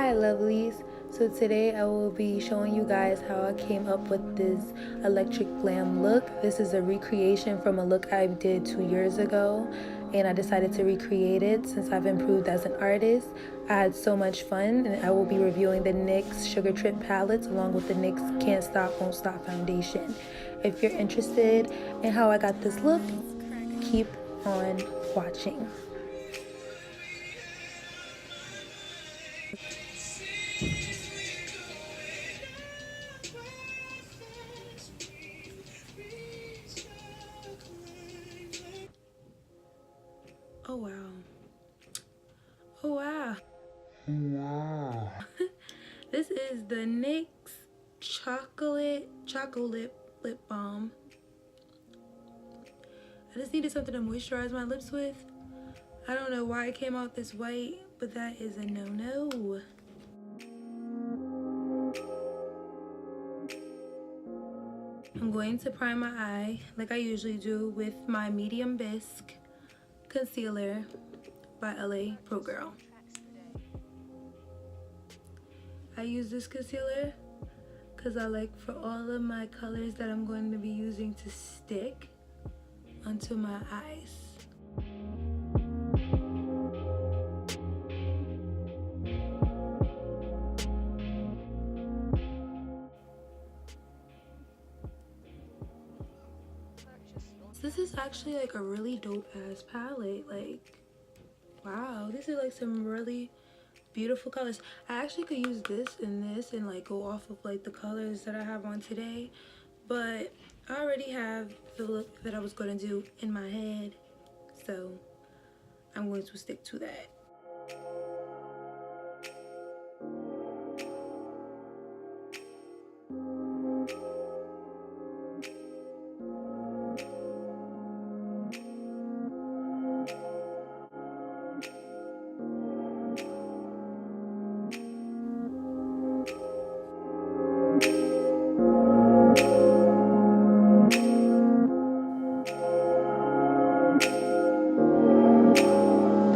Hi lovelies, so today I will be showing you guys how I came up with this electric glam look. This is a recreation from a look I did 2 years ago, and I decided to recreate it since I've improved as an artist. I had so much fun, and I will be reviewing the Nyx Sugar Trip palettes along with the Nyx Can't Stop Won't Stop foundation. If you're interested in how I got this look, keep on watching. Oh wow. Oh wow. Wow. This is the NYX chocolate lip balm. I just needed something to moisturize my lips with. I don't know why it came out this white, but that is a no-no. I'm going to prime my eye like I usually do with my medium Bisque concealer by LA Pro Girl. I use this concealer because I like for all of my colors that I'm going to be using to stick onto my eyes. This is actually like a really dope ass palette. Like, wow, these are like some really beautiful colors. I actually could use this and like go off of like the colors that I have on today, but I already have the look that I was going to do in my head, so I'm going to stick to that.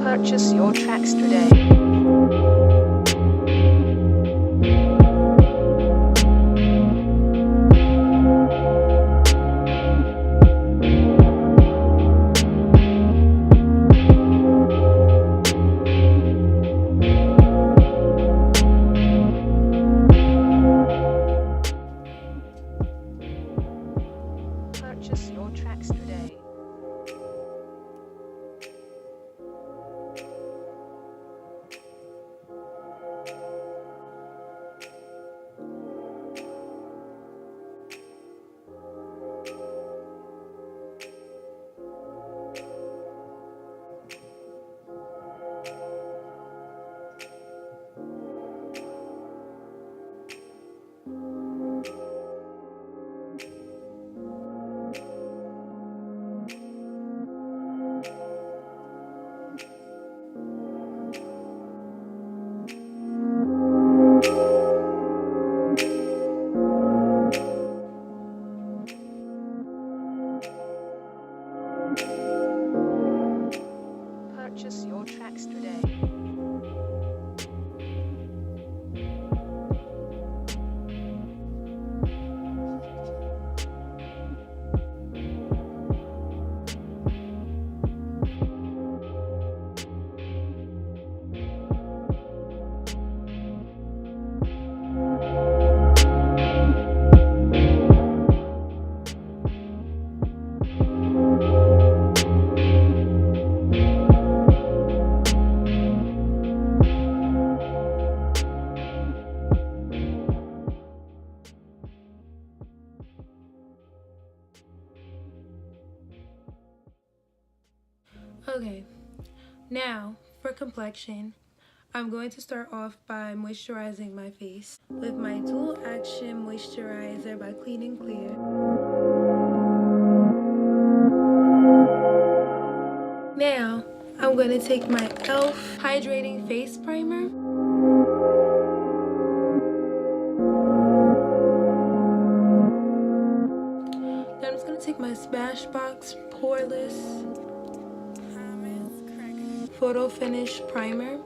Purchase your tracks today. Purchase your tracks today. Purchase your tracks today. Okay, now for complexion, I'm going to start off by moisturizing my face with my dual action moisturizer by Clean and Clear. Now I'm going to take my e.l.f. hydrating face primer. Then I'm just going to take my Smashbox Poreless Photo Finish Primer.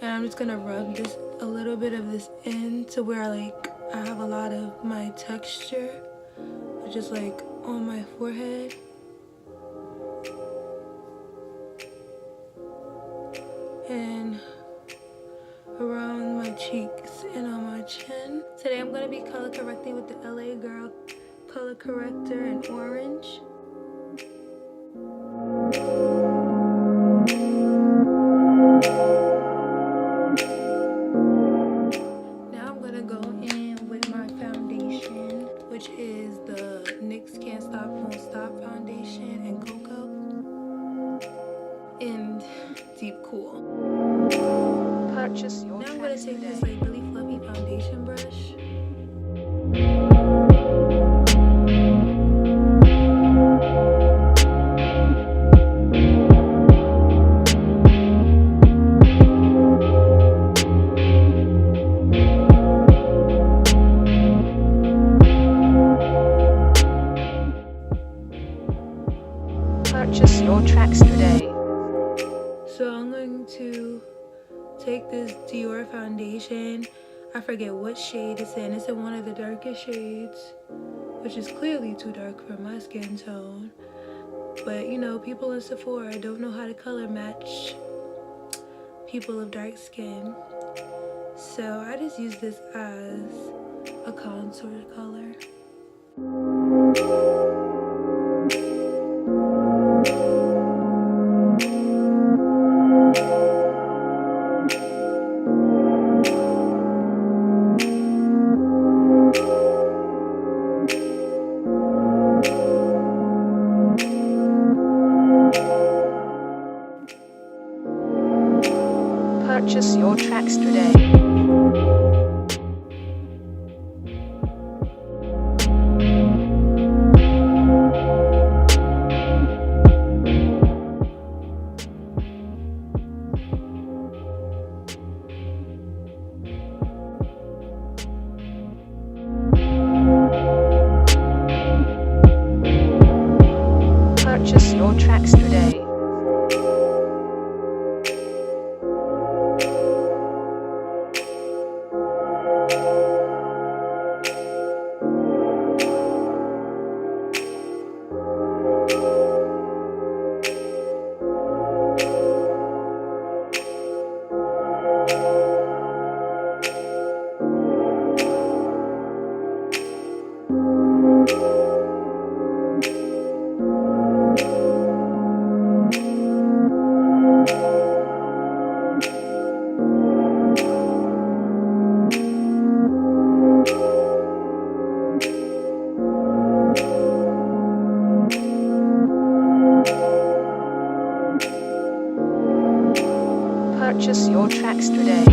And I'm just gonna rub this a little bit of this in to where like I have a lot of my texture, just like on my forehead. And around my cheeks and on my chin. Today I'm gonna be color correcting with the LA Girl color corrector in orange. Now I'm gonna go in with my foundation, which is the NYX Can't Stop Won't Stop foundation in Cocoa and Deep Cool. Purchase your Now I'm gonna tracks take today. this like really fluffy foundation brush. Purchase your tracks today. So I'm going to take this Dior foundation. I forget what shade it's in. It's in one of the darkest shades, which is clearly too dark for my skin tone. But you know, people in Sephora don't know how to color match people of dark skin. So I just use this as a contour color. Purchase your tracks today. Purchase your tracks today. Purchase your tracks today.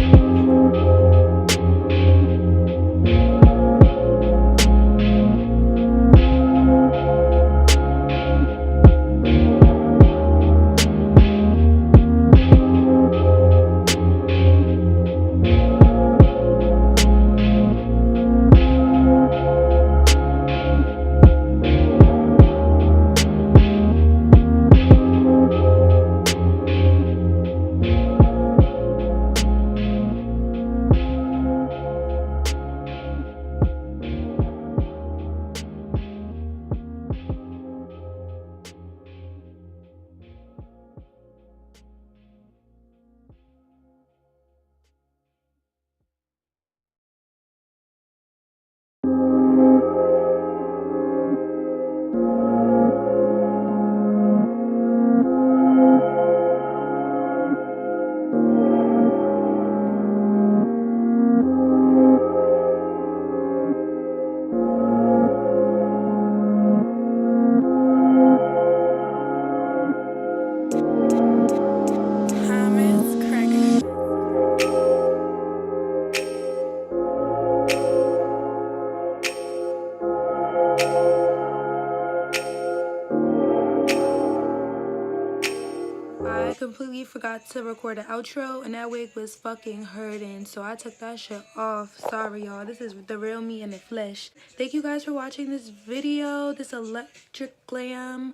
I completely forgot to record the outro and that wig was fucking hurting, so I took that shit off. Sorry y'all, this is the real me in the flesh. Thank you guys for watching this video, this electric glam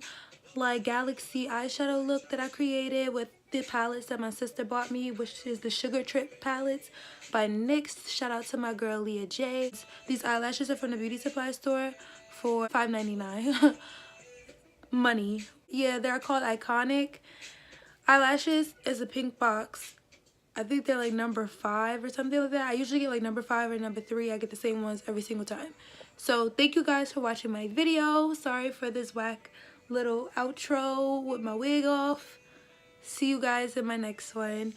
like galaxy eyeshadow look that I created with the palettes that my sister bought me, which is the Sugar Trip palettes by NYX. Shout out to my girl Leah J. These eyelashes are from the beauty supply store for $5.99. Money. Yeah, they're called Iconic. Eyelashes is a pink box. I think they're like number 5 or something like that. I usually get like number 5 or number 3. I get the same ones every single time. So thank you guys for watching my video. Sorry for this whack little outro with my wig off. See you guys in my next one.